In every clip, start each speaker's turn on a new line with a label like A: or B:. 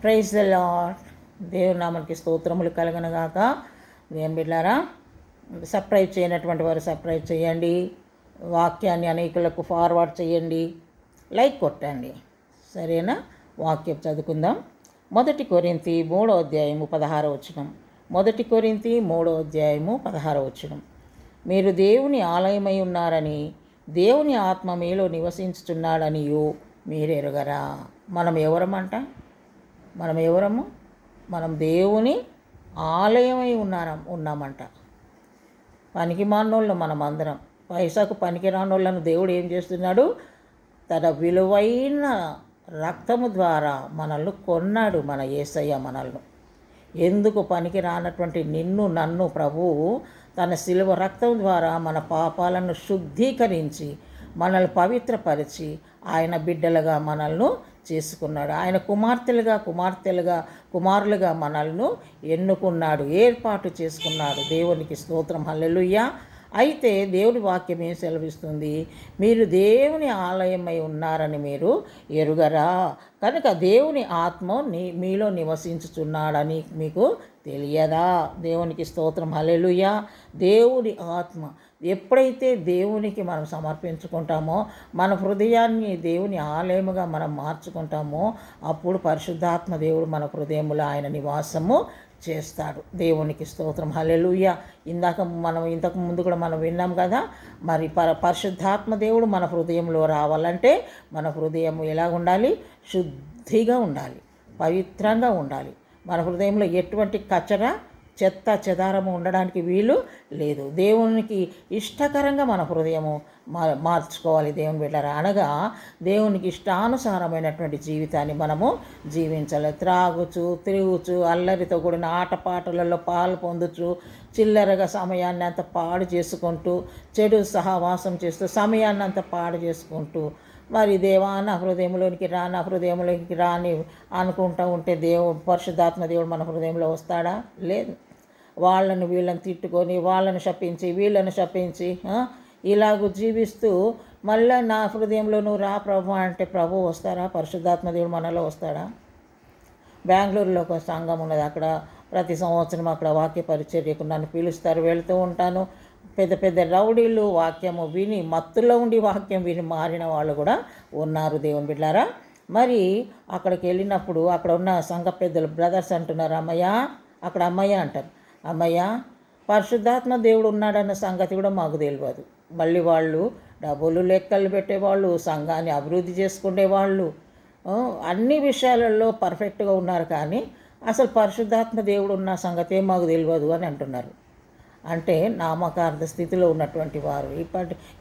A: Praise the lord. దేవుని నామానికి స్తోత్రములు కలగనగాక. దేవుని బిడ్డలారా, సబ్స్క్రైబ్ చేయనటువంటి వారు సబ్స్క్రైబ్ చేయండి, వాక్యాన్ని అనేకులకు ఫార్వర్డ్ చేయండి, లైక్ కొట్టండి. సరేనా? వాక్యం చదువుకుందాం. 1 కొరింథీ 3వ అధ్యాయము 16వ వచనం. 1 కొరింథీ 3వ అధ్యాయము 16వ వచనం. మీరు దేవుని ఆలయమై ఉన్నారని, దేవుని ఆత్మ మీలో నివసించుచున్నాడనియు మీరెరుగరా. మనం ఎవరమంట? మనం దేవుని ఆలయమై ఉన్నామంట. పనికి మానోళ్ళు మనం అందరం. పైసాకు పనికి రానోళ్ళను దేవుడు ఏం చేస్తున్నాడు? తన విలువైన రక్తము ద్వారా మనల్ని కొన్నాడు. మన యేసయ్య మనల్ని. ఎందుకు పనికి రానటువంటి నన్ను ప్రభువు తన శిలువ రక్తం ద్వారా మన పాపాలను శుద్ధీకరించి మనల్ని పవిత్రపరిచి ఆయన బిడ్డలుగా మనల్ని చేసుకున్నాడు. ఆయన కుమారులుగా మనల్ని ఎన్నుకున్నాడు, ఏర్పాటు చేసుకున్నాడు. దేవునికి స్తోత్రం, హల్లెలూయా. అయితే దేవుని వాక్యం ఏం సెలవిస్తుంది? మీరు దేవుని ఆలయమై ఉన్నారని మీరు ఎరుగరా. కనుక దేవుని ఆత్మ మీలో నివసించుచున్నాడని మీకు తెలియదా? దేవునికి స్తోత్రం, హల్లెలూయా. దేవుని ఆత్మ ఎప్పుడైతే దేవునికి మనం సమర్పించుకుంటామో, మన హృదయాన్ని దేవుని ఆలయముగా మనం మార్చుకుంటామో, అప్పుడు పరిశుద్ధాత్మ దేవుడు మన హృదయములో ఆయన నివాసము చేస్తాడు. దేవునికి స్తోత్రం, హల్లెలూయా. ఇంతకు ముందు కూడా మనం విన్నాం కదా. మరి పరిశుద్ధాత్మ దేవుడు మన హృదయంలో రావాలంటే మన హృదయం ఎలా ఉండాలి? శుద్ధిగా ఉండాలి, పవిత్రంగా ఉండాలి. మన హృదయంలో ఎటువంటి చెత్త చెదారము ఉండడానికి వీలు లేదు. దేవునికి ఇష్టకరంగా మన హృదయము మార్చుకోవాలి. దేవుని బిడ్డలారా, అనగా దేవునికి ఇష్టానుసారమైనటువంటి జీవితాన్ని మనము జీవించాలి. తిరుగుచు అల్లరితో కూడిన ఆటపాటలలో పాలు పొందుచు చిల్లరగా సమయాన్ని అంత పాడు చేసుకుంటూ, చెడు సహవాసం చేస్తూ సమయాన్ని అంత పాడు చేసుకుంటూ, మరి దేవా నా హృదయంలోనికి రా అని అనుకుంటూ ఉంటే పరిశుద్ధాత్మ దేవుడు మన హృదయంలో వస్తాడా? లేదు. వీళ్ళని తిట్టుకొని, వాళ్ళని శపించి, వీళ్ళని శపించి ఇలాగూ జీవిస్తూ మళ్ళీ నా హృదయంలో నువ్వు రా ప్రభు అంటే ప్రభు వస్తారా? పరిశుద్ధాత్మ దేవుడు మనలో వస్తాడా? బెంగళూరులో ఒక సంఘం ఉన్నది. అక్కడ ప్రతి సంవత్సరం అక్కడ వాక్య పరిచర్యకు నన్ను పిలుస్తారు, వెళుతూ ఉంటాను. పెద్ద రౌడీలు వాక్యము విని, మత్తులో ఉండి వాక్యం విని మారిన వాళ్ళు కూడా ఉన్నారు. దేవుని బిడ్డలారా, మరి అక్కడికి వెళ్ళినప్పుడు అక్కడ ఉన్న సంఘ పెద్దలు బ్రదర్స్ అంటున్నారు, అమ్మయ్య, అక్కడ అమ్మయ్య అంటారు, అమ్మయ్య పరిశుద్ధాత్మ దేవుడు ఉన్నాడన్న సంగతి కూడా మాకు తెలియదు. మళ్ళీ వాళ్ళు డబ్బులు లెక్కలు పెట్టేవాళ్ళు, సంఘాన్ని అభివృద్ధి చేసుకునేవాళ్ళు, అన్ని విషయాలలో పర్ఫెక్ట్గా ఉన్నారు. కానీ అసలు పరిశుద్ధాత్మ దేవుడు ఉన్న సంగతే మాకు తెలియదు అని అంటున్నారు. అంటే నామకార్థ స్థితిలో ఉన్నటువంటి వారు.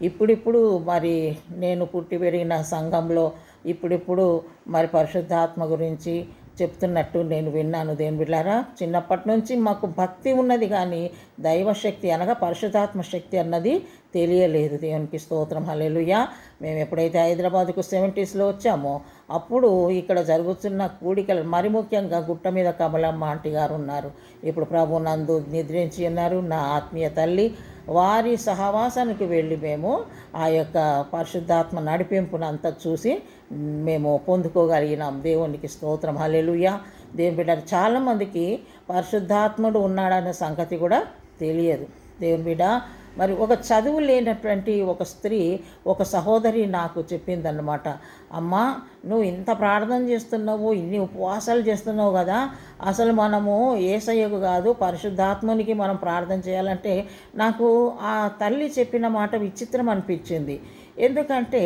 A: ఇప్పుడిప్పుడు మరి నేను పుట్టి పెరిగిన సంఘంలో ఇప్పుడిప్పుడు మరి పరిశుద్ధాత్మ గురించి చెప్తున్నట్టు నేను విన్నాను. దేవుని బిడ్డలారా, చిన్నప్పటి నుంచి మాకు భక్తి ఉన్నది, కానీ దైవశక్తి అనగా పరిశుద్ధాత్మ శక్తి అన్నది తెలియలేదు. దేవునికి స్తోత్రం, హల్లెలూయా. మేము ఎప్పుడైతే హైదరాబాద్కు 70sలో వచ్చామో అప్పుడు ఇక్కడ జరుగుతున్న కూడికలు, మరి ముఖ్యంగా గుట్ట మీద కమలమ్మ ఆంటీ గారు ఉన్నారు. ఇప్పుడు ప్రభు నందు నిద్రించి ఉన్నారు. నా ఆత్మీయ తల్లి, వారి సహవాసానికి వెళ్ళి మేము ఆ యొక్క పరిశుద్ధాత్మ నడిపింపునంతా చూసి మేము పొందుకోగలిగినాం. దేవునికి స్తోత్రం, హల్లెలూయా. దేవుని బిడ్డ, చాలామందికి పరిశుద్ధాత్ముడు ఉన్నాడనే సంగతి కూడా తెలియదు. దేవుని బిడ్డ, మరి ఒక చదువు లేనటువంటి ఒక స్త్రీ, ఒక సహోదరి నాకు చెప్పిందన్నమాట, అమ్మ నువ్వు ఇంత ప్రార్థన చేస్తున్నావు, ఇన్ని ఉపవాసాలు చేస్తున్నావు కదా, అసలు మనము యేసయ్యకు కాదు పరిశుద్ధాత్మునికి మనం ప్రార్థన చేయాలంటే నాకు ఆ తల్లి చెప్పిన మాట విచిత్రం అనిపించింది. ఎందుకంటే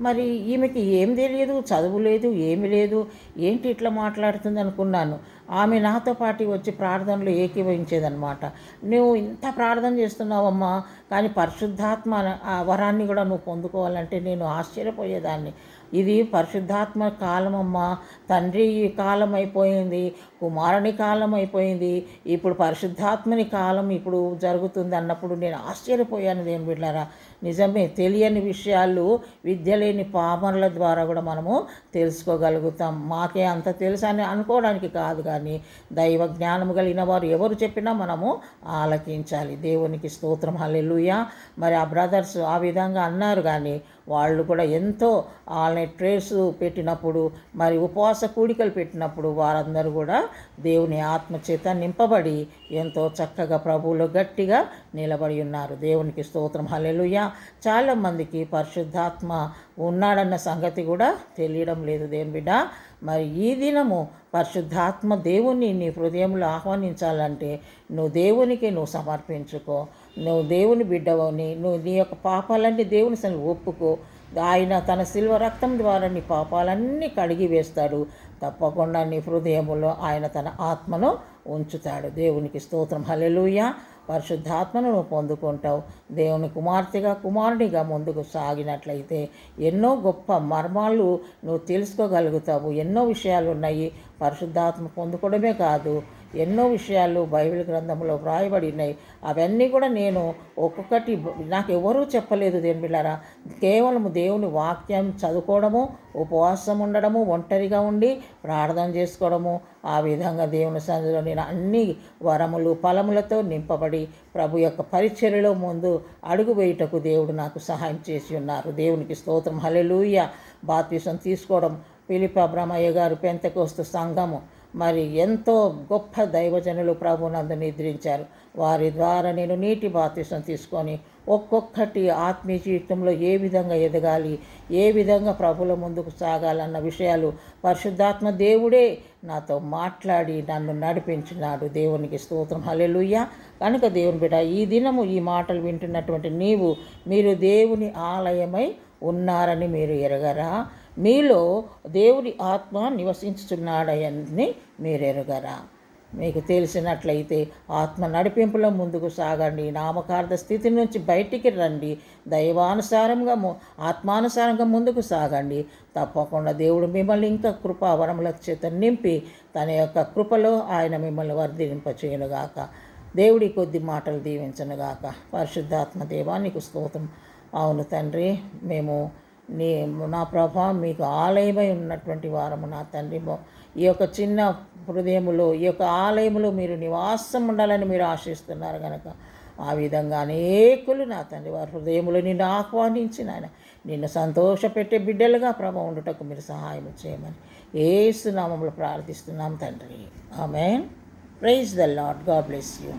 A: మరి ఈమెకి ఏం తెలియదు, చదువు లేదు, ఏమి లేదు, ఏంటి ఇట్లా మాట్లాడుతుంది అనుకున్నాను. ఆమె నాతో పాటు వచ్చి ప్రార్థనలు ఏకీభవించేదన్నమాట. నువ్వు ఇంత ప్రార్థన చేస్తున్నావమ్మా, కానీ పరిశుద్ధాత్మ ఆ వరాన్ని కూడా నువ్వు పొందుకోవాలంటే నేను ఆశ్చర్యపోయేదాన్ని. ఇది పరిశుద్ధాత్మ కాలమమ్మా, తండ్రి కాలం అయిపోయింది, కుమారుని కాలం అయిపోయింది, ఇప్పుడు పరిశుద్ధాత్మని కాలం ఇప్పుడు జరుగుతుంది అన్నప్పుడు నేను ఆశ్చర్యపోయాను. దేవుని బిడ్డలారా, నిజమే, తెలియని విషయాలు విద్య లేని పామరుల ద్వారా కూడా మనము తెలుసుకోగలుగుతాం. మాకే అంత తెలుసు అని అనుకోవడానికి కాదు, కానీ దైవ జ్ఞానము కలిగిన వారు ఎవరు చెప్పినా మనము ఆలకించాలి. దేవునికి స్తోత్రం, హల్లెలూయా. మరి ఆ బ్రదర్స్ ఆ విధంగా అన్నారు, కానీ వాళ్ళు కూడా ఎంతో ఆన్లైన్ ట్రేస్ పెట్టినప్పుడు మరి ఉపవాస కూడికలు పెట్టినప్పుడు వారందరూ కూడా దేవుని ఆత్మచేత నింపబడి ఎంతో చక్కగా ప్రభువులో గట్టిగా నిలబడి ఉన్నారు. దేవునికి స్తోత్రం. హల్లెలూయా. చాలామందికి పరిశుద్ధాత్మ ఉన్నాడన్న సంగతి కూడా తెలియడం లేదు దేవుని బిడ్డ. మరి ఈ దినము పరిశుద్ధాత్మ దేవుణ్ణి నీ హృదయంలో ఆహ్వానించాలంటే నువ్వు సమర్పించుకో. నువ్వు దేవుని బిడ్డవని, నువ్వు నీ యొక్క పాపాలన్నీ దేవుని సన్నిధిలో ఒప్పుకో. ఆయన తన శిల్వ రక్తం ద్వారా నీ పాపాలన్నీ కడిగి వేస్తాడు. తప్పకుండా నీ హృదయములో ఆయన తన ఆత్మను ఉంచుతాడు. దేవునికి స్తోత్రం. హల్లెలూయా. పరిశుద్ధాత్మను నువ్వు పొందుకుంటావు. దేవుని కుమారునిగా ముందుకు సాగినట్లయితే ఎన్నో గొప్ప మర్మాలు నువ్వు తెలుసుకోగలుగుతావు. ఎన్నో విషయాలు ఉన్నాయి. పరిశుద్ధాత్మ పొందుకోవడమే కాదు, ఎన్నో విషయాలు బైబిల్ గ్రంథంలో వ్రాయబడినాయి. అవన్నీ కూడా నేను ఒక్కొక్కటి నాకు ఎవరూ చెప్పలేదు దేవుని బిడ్డలారా. కేవలం దేవుని వాక్యం చదువుకోవడము, ఉపవాసం ఉండడము, ఒంటరిగా ఉండి ప్రార్థన చేసుకోవడము, ఆ విధంగా దేవుని సన్నిధిలో నేను అన్ని వరములు ఫలములతో నింపబడి ప్రభు యొక్క పరిచర్యలో ముందు అడుగు వేయుటకు దేవుడు నాకు సహాయం చేసి ఉన్నారు. దేవునికి స్తోత్రం. హల్లెలూయా. బాప్తిసం తీసుకోవడం, ఫిలిప్ అబ్రమయ్య గారు, పెంతెకోస్తు సంఘము, మరి ఎంతో గొప్ప దైవజనులు ప్రభునందు నిద్రించారు. వారి ద్వారా నేను నీటి బాప్తిసం తీసుకొని ఒక్కొక్కటి ఆత్మీయ జీవితంలో ఏ విధంగా ఎదగాలి, ఏ విధంగా ప్రభుల ముందుకు సాగాలన్న విషయాలు పరిశుద్ధాత్మ దేవుడే నాతో మాట్లాడి నన్ను నడిపించినాడు. దేవునికి స్తోత్రం. హల్లెలూయా. కనుక దేవుని బిడ్డ, ఈ దినము ఈ మాటలు వింటున్నటువంటి మీరు దేవుని ఆలయమై ఉన్నారని మీరు ఎరగరా? మీలో దేవుడి ఆత్మ నివసించుచున్నాడని మీరు ఎరగరా? మీకు తెలిసినట్లయితే ఆత్మ నడిపింపులో ముందుకు సాగండి. నామకార్థ స్థితి నుంచి బయటికి రండి. ఆత్మానుసారంగా ముందుకు సాగండి. తప్పకుండా దేవుడు మిమ్మల్ని ఇంకా కృపావరముల చేత నింపి తన యొక్క కృపలో ఆయన మిమ్మల్ని వర్ధింపచేయునుగాక. దేవుడి కొద్ది మాటలు దీవించనుగాక. పరిశుద్ధాత్మ దేవా నీకు స్తోత్రం. అవును తండ్రి, మేము నా ప్రభా మీకు ఆలయమై ఉన్నటువంటి వారము నా తండ్రి. ఈ యొక్క చిన్న హృదయములో, ఈ యొక్క ఆలయములో మీరు నివాసం ఉండాలని మీరు ఆశిస్తున్నారు కనుక ఆ విధంగా అనేకులు నా తండ్రి వారి హృదయములో నిన్ను ఆహ్వానించి నిన్ను సంతోషపెట్టే బిడ్డలుగా ప్రభా ఉండుటకు మీరు సహాయం చేయమని యేసు నామములో ప్రార్థిస్తున్నాం తండ్రి. ఆమేన్. Praise the Lord. God bless you.